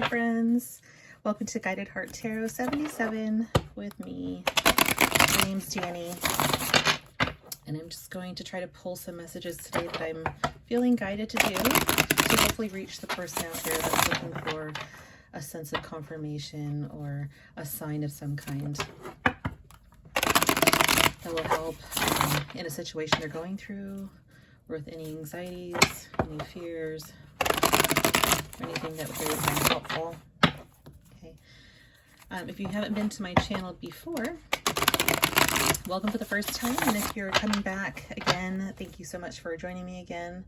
Hi friends, welcome to Guided Heart Tarot 77 with me. My name's Danny, and I'm just going to try to pull some messages today that I'm feeling guided to do to hopefully reach the person out there that's looking for a sense of confirmation or a sign of some kind that will help in a situation they're going through, or with any anxieties, any fears, anything that they would find helpful. Okay. If you haven't been to my channel before, welcome for the first time. And if you're coming back again, thank you so much for joining me again.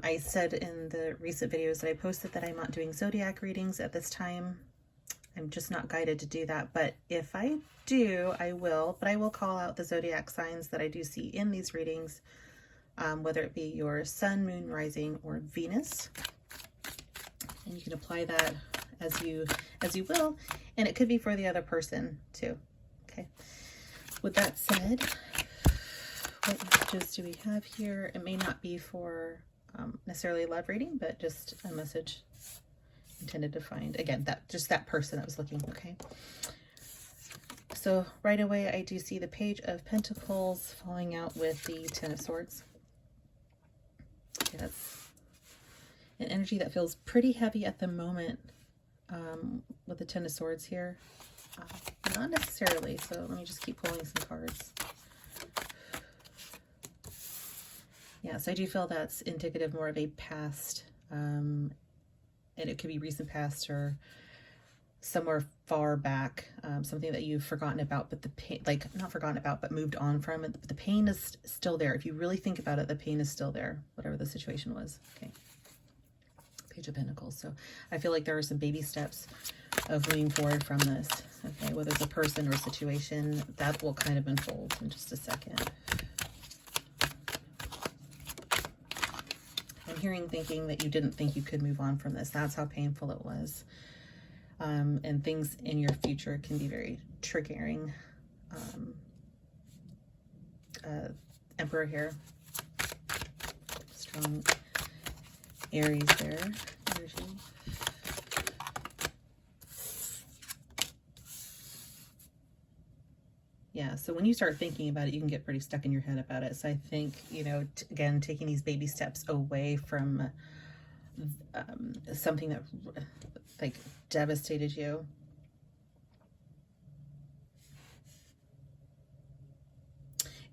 I said in the recent videos that I posted that I'm not doing zodiac readings at this time. I'm just not guided to do that. But if I do, I will. But I will call out the zodiac signs that I do see in these readings, whether it be your sun, moon, rising, or Venus. And you can apply that as you will, and it could be for the other person too. Okay. With that said, what messages do we have here? It may not be for necessarily a love reading, but just a message intended to find, again, that person that was looking. Okay. So right away, I do see the Page of Pentacles falling out with the Ten of Swords. Okay, that's an energy that feels pretty heavy at the moment with the Ten of Swords here. Not necessarily, so let me just keep pulling some cards. Yeah, so I do feel that's indicative more of a past, and it could be recent past or somewhere far back, something that you've forgotten about, but the pain, like not forgotten about, but moved on from it. But the pain is still there. If you really think about it, the pain is still there, whatever the situation was. Okay. Page of Pentacles. So I feel like there are some baby steps of moving forward from this. Okay, whether it's a person or a situation, that will kind of unfold in just a second. I'm hearing thinking that you didn't think you could move on from this. That's how painful it was. And things in your future can be very triggering. Emperor here. Strong Aries there. Energy. Yeah, so when you start thinking about it, you can get pretty stuck in your head about it. So I think, you know, again, taking these baby steps away from something that like devastated you.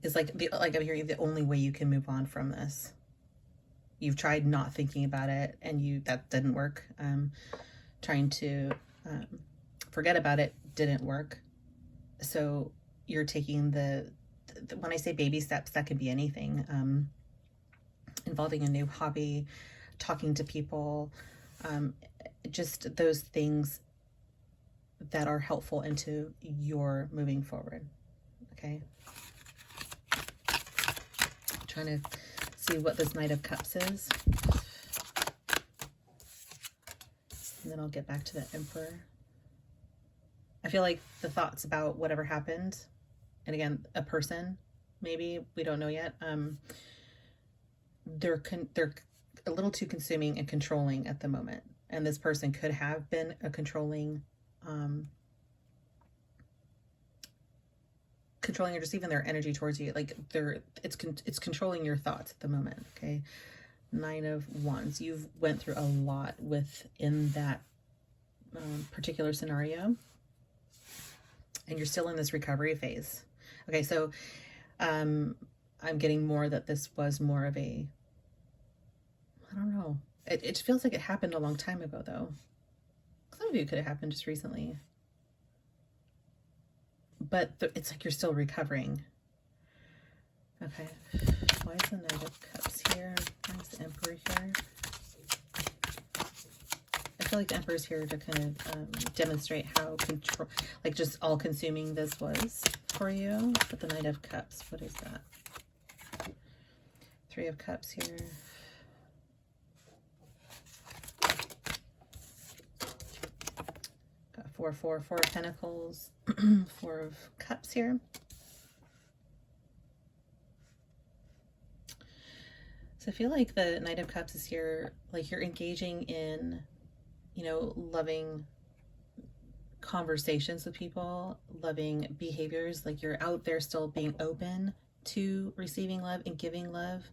Is like I'm hearing the only way you can move on from this. You've tried not thinking about it, and that didn't work. Trying to forget about it didn't work. So you're taking when I say baby steps, that could be anything, involving a new hobby, talking to people, just those things that are helpful into your moving forward. Okay. Trying to see what this Knight of Cups is. And then I'll get back to the Emperor. I feel like the thoughts about whatever happened, and again, a person, maybe, we don't know yet, they're a little too consuming and controlling at the moment. And this person could have been a controlling or just even their energy towards you, like it's controlling your thoughts at the moment. Okay. Nine of Wands. You've went through a lot within that particular scenario, and you're still in this recovery phase. Okay, so I'm getting more that this was more of a, I don't know, it feels like it happened a long time ago though. Some of you could have happened just recently, but it's like you're still recovering. Okay, why is the Knight of Cups here? Why is the Emperor here? I feel like the Emperor's here to kind of demonstrate how like just all-consuming this was for you. But the Knight of Cups, what is that? Three of Cups here. Got Four of Pentacles, Four of Cups here. So I feel like the Knight of Cups is here, like you're engaging in you know, loving conversations with people, loving behaviors, like you're out there still being open to receiving love and giving love,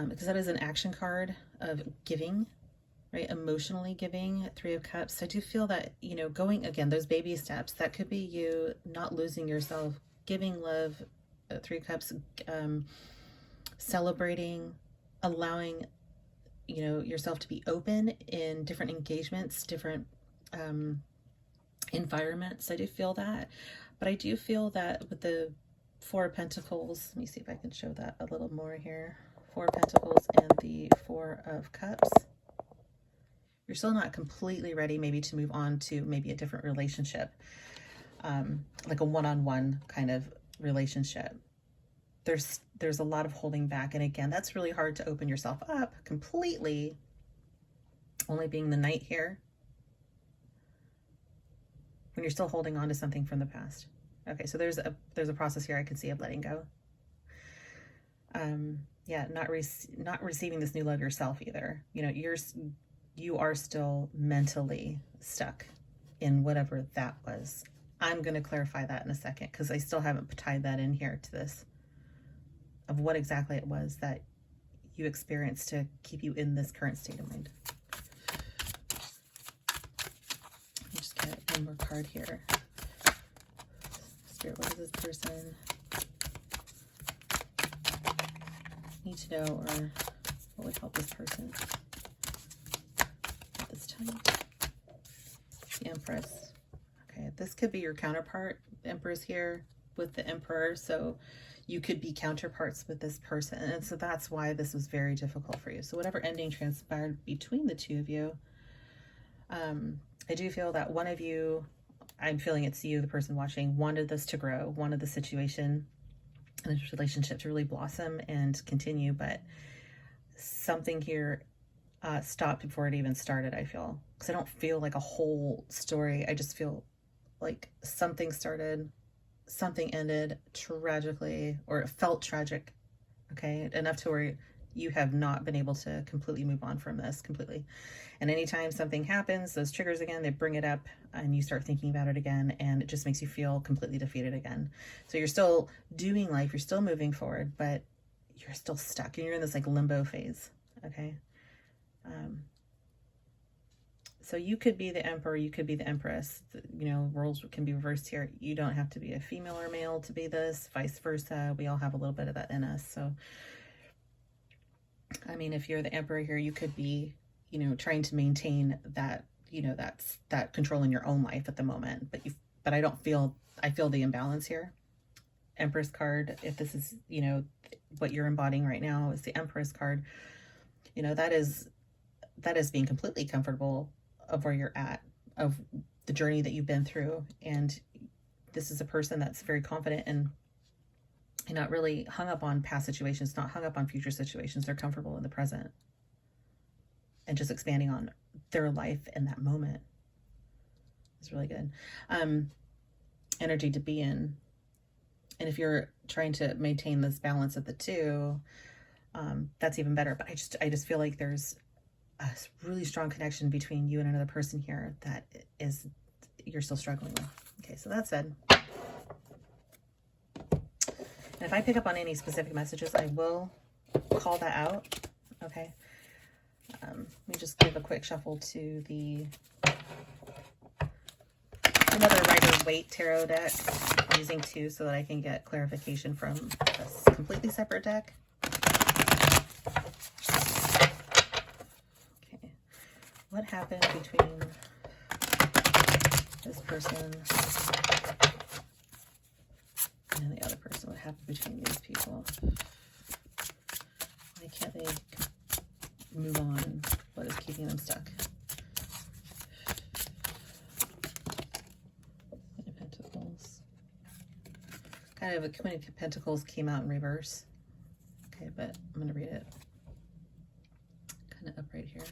because that is an action card of giving, right? Emotionally giving, Three of Cups. So I do feel that, you know, going, again, those baby steps, that could be you not losing yourself, giving love, Three of Cups, celebrating, allowing, you know, yourself to be open in different engagements, different environments. I do feel that, but I do feel that with the Four of Pentacles, let me see if I can show that a little more here. Four of Pentacles and the Four of Cups. You're still not completely ready maybe to move on to maybe a different relationship, like a one-on-one kind of relationship. There's a lot of holding back. And again, that's really hard to open yourself up completely, only being the Knight here, when you're still holding on to something from the past. Okay, so there's a process here I can see of letting go. Yeah, not receiving this new love yourself either. You know, you are still mentally stuck in whatever that was. I'm going to clarify that in a second, because I still haven't tied that in here to this, of what exactly it was that you experienced to keep you in this current state of mind. Let me just get one more card here. Spirit, what does this person need to know, or what would help this person at this time? The Empress. Okay, this could be your counterpart. The Empress here with the Emperor, so you could be counterparts with this person, and so that's why this was very difficult for you. So whatever ending transpired between the two of you, I do feel that one of you, I'm feeling it's you, the person watching, wanted this to grow, wanted the situation and this relationship to really blossom and continue, but something here stopped before it even started, I feel. Because I don't feel like a whole story. I just feel like something started, something ended tragically, or it felt tragic, okay? Enough to where you have not been able to completely move on from this completely. And anytime something happens, those triggers again, they bring it up and you start thinking about it again, and it just makes you feel completely defeated again. So you're still doing life, you're still moving forward, but you're still stuck and you're in this like limbo phase, okay? So you could be the Emperor, you could be the Empress, you know, roles can be reversed here. You don't have to be a female or male to be this, vice versa. We all have a little bit of that in us. So, I mean, if you're the Emperor here, you could be, you know, trying to maintain that, you know, that control in your own life at the moment. But I feel the imbalance here. Empress card, if this is, you know, what you're embodying right now is the Empress card, you know, that is being completely comfortable of where you're at, of the journey that you've been through. And this is a person that's very confident and not really hung up on past situations, not hung up on future situations. They're comfortable in the present and just expanding on their life in that moment. It's really good. Energy to be in. And if you're trying to maintain this balance of the two, that's even better. But I just feel like there's a really strong connection between you and another person here that is you're still struggling with. Okay, so that said, and if I pick up on any specific messages, I will call that out. Okay. Let me just give a quick shuffle to another Rider-Waite tarot deck. I'm using two so that I can get clarification from this completely separate deck. Okay. What happened between this person and the other person? What happened between these people? Why can't they move on? What is keeping them stuck? Queen of Pentacles. Kind of a Queen of Pentacles came out in reverse. Okay, but I'm going to read it kind of up right here.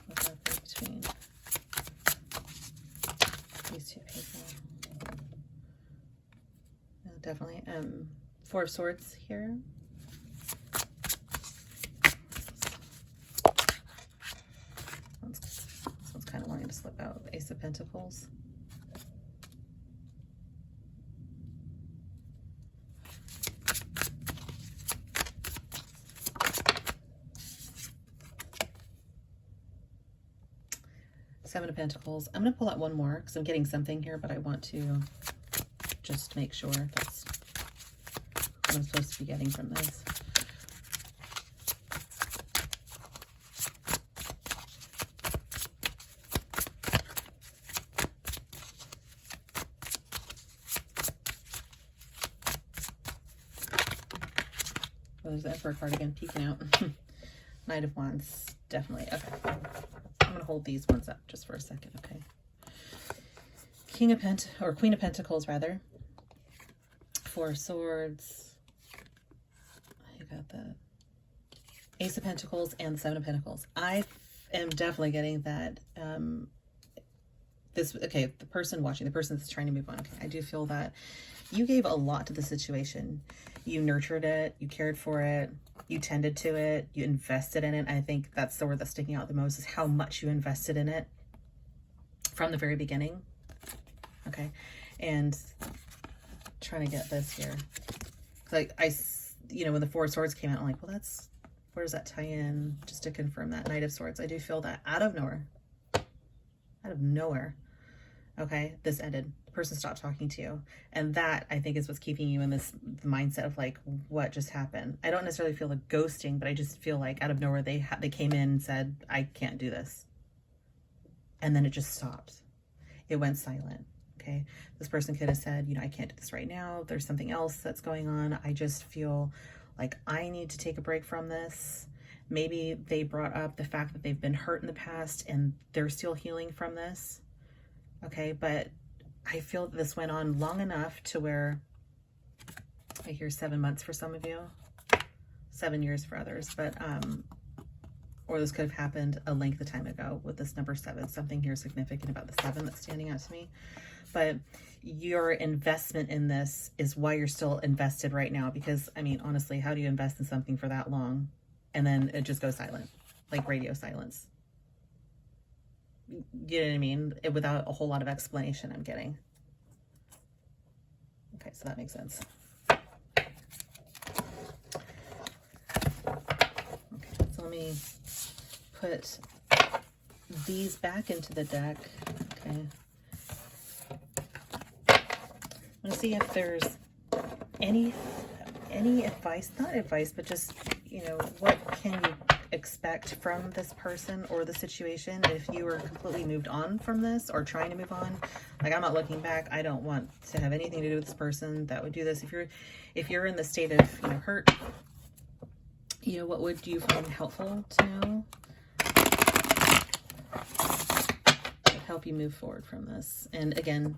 What happened between these two people? No, definitely. Four of Swords here. to slip out. Ace of Pentacles. Seven of Pentacles. I'm going to pull out one more because I'm getting something here, but I want to just make sure that's what I'm supposed to be getting from this. Oh, there's the Emperor card again, peeking out. Knight of Wands, definitely. Okay. I'm going to hold these ones up just for a second, okay? Queen of Pentacles, rather. Four of Swords. You got the Ace of Pentacles and the Seven of Pentacles. I am definitely getting that. Okay, the person watching, the person that's trying to move on. Okay, I do feel that you gave a lot to the situation. You nurtured it. You cared for it. You tended to it, you invested in it. I think that's the word that's sticking out the most, is how much you invested in it from the very beginning. Okay, and trying to get this here. Like you know, when the Four of Swords came out, I'm like, well, where does that tie in? Just to confirm that Knight of Swords, I do feel that out of nowhere. Okay, this ended. The person stopped talking to you, and that, I think, is what's keeping you in this mindset of like, what just happened? I don't necessarily feel like ghosting, but I just feel like out of nowhere they came in and said, I can't do this, and then it just stopped. It went silent. Okay, this person could have said, you know, I can't do this right now. There's something else that's going on. I just feel like I need to take a break from this. Maybe they brought up the fact that they've been hurt in the past and they're still healing from this. Okay, but I feel that this went on long enough to where I hear 7 months for some of you, 7 years for others, but or this could have happened a length of time ago with this number 7. Something here significant about the 7 that's standing out to me. But your investment in this is why you're still invested right now, because I mean, honestly, how do you invest in something for that long and then it just goes silent, like radio silence? You know what I mean? Without a whole lot of explanation, I'm getting. Okay, so that makes sense. Okay, so let me put these back into the deck. Okay. I'm going to see if there's any advice, not advice, but just, you know, what can you expect from this person or the situation if you were completely moved on from this or trying to move on. Like, I'm not looking back. I don't want to have anything to do with this person that would do this. If you're in the state of, you know, hurt, you know, what would you find helpful to know to help you move forward from this? And again,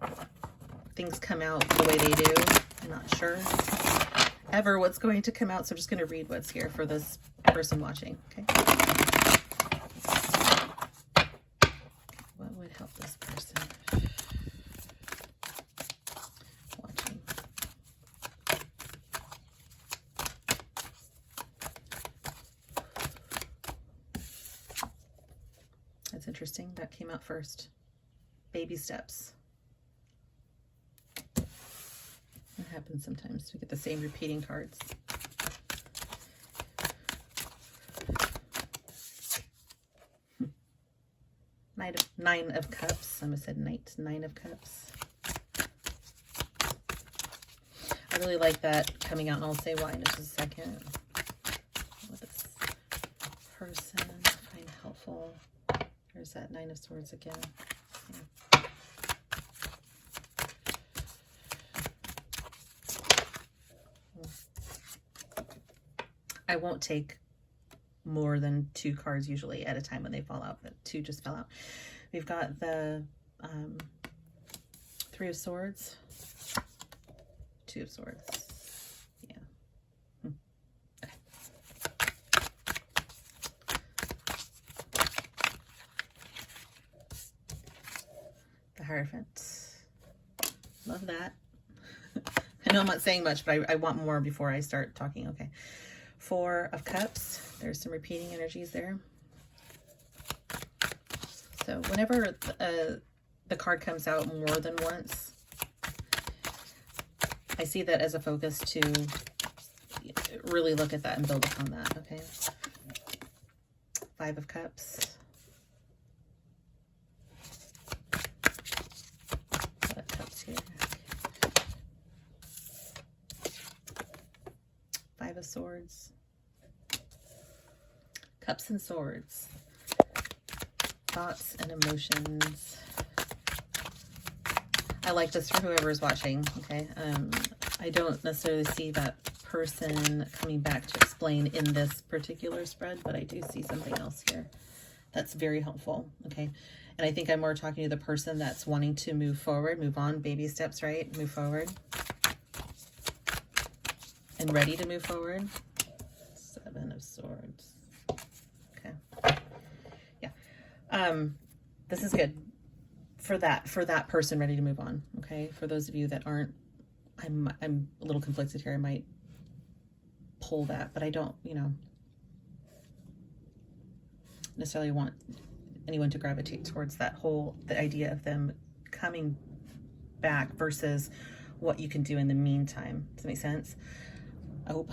things come out the way they do. I'm not sure ever what's going to come out, so I'm just going to read what's here for this person watching. Okay, what would help this person watching? That's interesting. That came out first. Baby steps. That happens sometimes. We get the same repeating cards. Nine of Cups. I almost said Knight. 9 of Cups. I really like that coming out, and I'll say why in just a second. What this person find helpful. There's that 9 of Swords again. Yeah. I won't take more than 2 cards usually at a time when they fall out, but 2 just fell out. We've got the 3 of Swords, 2 of Swords. Yeah. Okay. The Hierophant. Love that. I know I'm not saying much, but I want more before I start talking. Okay. 4 of Cups. There's some repeating energies there. So whenever the card comes out more than once, I see that as a focus to really look at that and build upon that, okay? Five of Cups. Five of Cups here. Five of Swords. Cups and Swords. Thoughts and emotions. I like this for whoever is watching, okay? I don't necessarily see that person coming back to explain in this particular spread, but I do see something else here that's very helpful, okay? And I think I'm more talking to the person that's wanting to move forward, move on, baby steps, right? Move forward. And ready to move forward. Seven of Swords. Okay. Yeah. This is good for that person ready to move on, okay? For those of you that aren't, I'm a little conflicted here. I might pull that, but I don't, necessarily want anyone to gravitate towards that the idea of them coming back versus what you can do in the meantime. Does that make sense? I hope.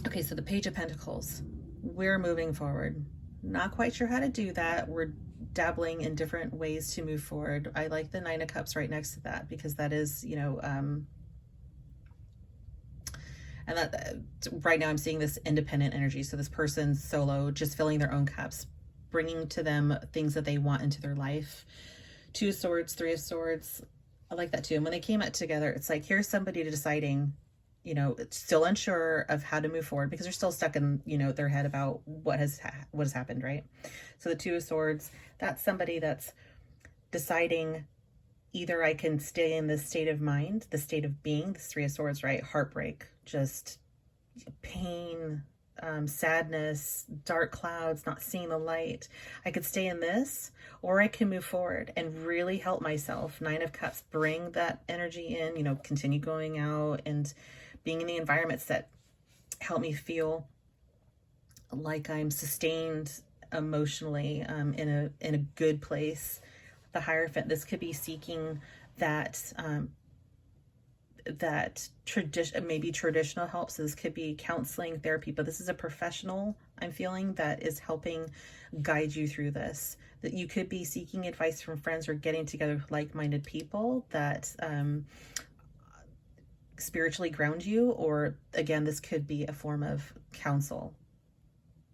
Okay, so the Page of Pentacles. We're moving forward. Not quite sure how to do that. We're dabbling in different ways to move forward. I like the Nine of Cups right next to that because that is, and that right now I'm seeing this independent energy. So this person's solo, just filling their own cups, bringing to them things that they want into their life. Two of Swords, Three of Swords. I like that too. And when they came out together, it's like, here's somebody deciding, it's still unsure of how to move forward because they're still stuck in, their head about what has happened, right? So the Two of Swords, that's somebody that's deciding either I can stay in this state of mind, the state of being, the Three of Swords, right? Heartbreak, just pain, sadness, dark clouds, not seeing the light. I could stay in this, or I can move forward and really help myself. Nine of Cups, bring that energy in, continue going out and being in the environments that help me feel like I'm sustained emotionally, in a good place. The Hierophant, this could be seeking that maybe traditional help. So this could be counseling, therapy, but this is a professional, I'm feeling, that is helping guide you through this. That you could be seeking advice from friends or getting together with like-minded people that spiritually ground you, or again, this could be a form of counsel.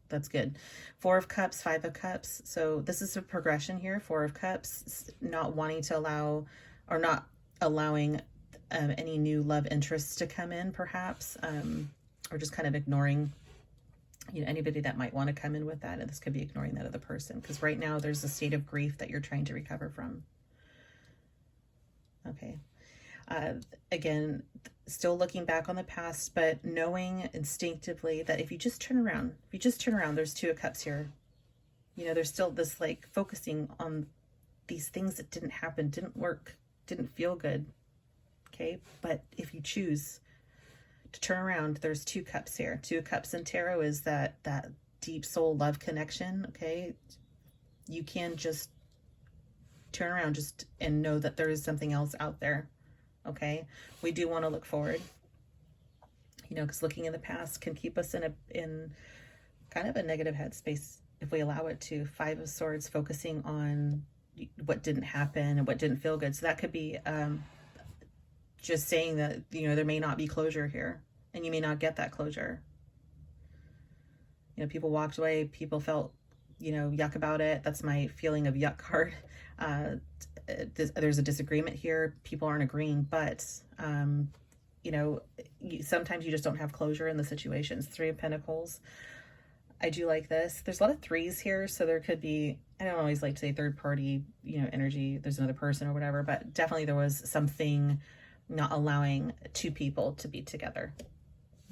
That's good. Four of Cups, Five of Cups. So this is a progression here. Four of Cups, not wanting to allow, or not allowing any new love interests to come in, perhaps, or just kind of ignoring, anybody that might want to come in with that. And this could be ignoring that other person, because right now there's a state of grief that you're trying to recover from. Okay. Again, still looking back on the past, but knowing instinctively that if you just turn around, there's Two of Cups here. There's still this like focusing on these things that didn't happen, didn't work, didn't feel good. Okay. But if you choose to turn around, there's Two Cups here. Two of Cups in tarot is that deep soul love connection. Okay. You can just turn around and know that there is something else out there. Okay, we do want to look forward, because looking in the past can keep us in kind of a negative headspace if we allow it to. Five of Swords, focusing on what didn't happen and what didn't feel good. So that could be just saying that, there may not be closure here, and you may not get that closure. People walked away, people felt, yuck about it. That's my feeling of yuck card. There's a disagreement here. People aren't agreeing, but, sometimes you just don't have closure in the situations. Three of Pentacles. I do like this. There's a lot of threes here. So there could be, I don't always like to say third party, energy. There's another person or whatever, but definitely there was something not allowing two people to be together.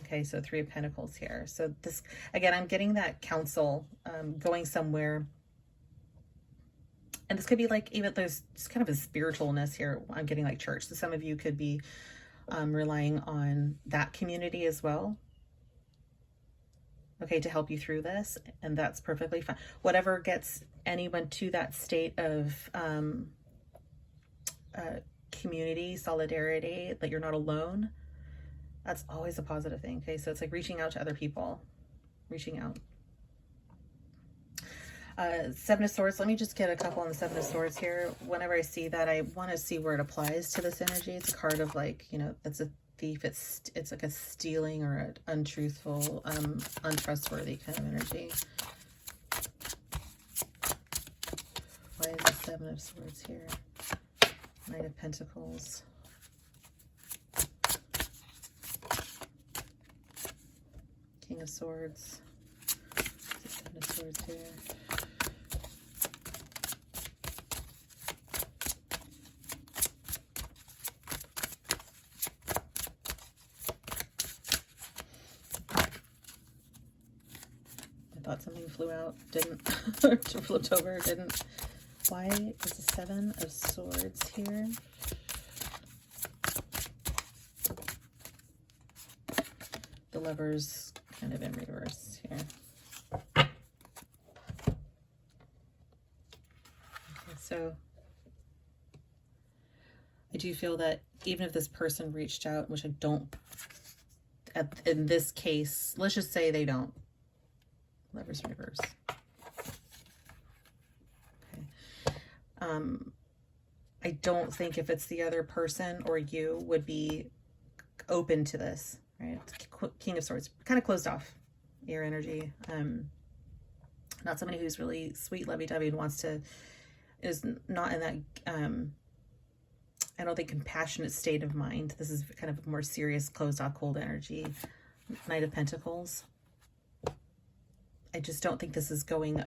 Okay. So Three of Pentacles here. So this, again, I'm getting that counsel, going somewhere. And this could be like, even there's just kind of a spiritualness here. I'm getting like church. So some of you could be relying on that community as well. okay, to help you through this, and that's perfectly fine. Whatever gets anyone to that state of community, solidarity, that you're not alone, that's always a positive thing. Okay, so it's like reaching out to other people, reaching out. Seven of Swords. Let me just get a couple on the Seven of Swords here. Whenever I see that, I want to see where it applies to this energy. It's a card of like, you know, that's a thief. It's like a stealing or an untruthful, untrustworthy kind of energy. Why is the Seven of Swords here? Knight of Pentacles. King of Swords. Seven of Swords here. Thought something flew out, didn't. Flipped over, didn't. Why is the Seven of Swords here? The Lover's kind of in reverse here. Okay, so I do feel that even if this person reached out, which I don't, in this case, let's just say they don't. Lover's reverse. Okay. I don't think if it's the other person or you would be open to this, right? King of Swords, kind of closed off your energy. Not somebody who's really sweet, lovey-dovey, and wants to, is not in that, I don't think, compassionate state of mind. This is kind of a more serious, closed off, cold energy. Knight of Pentacles. I just don't think this is going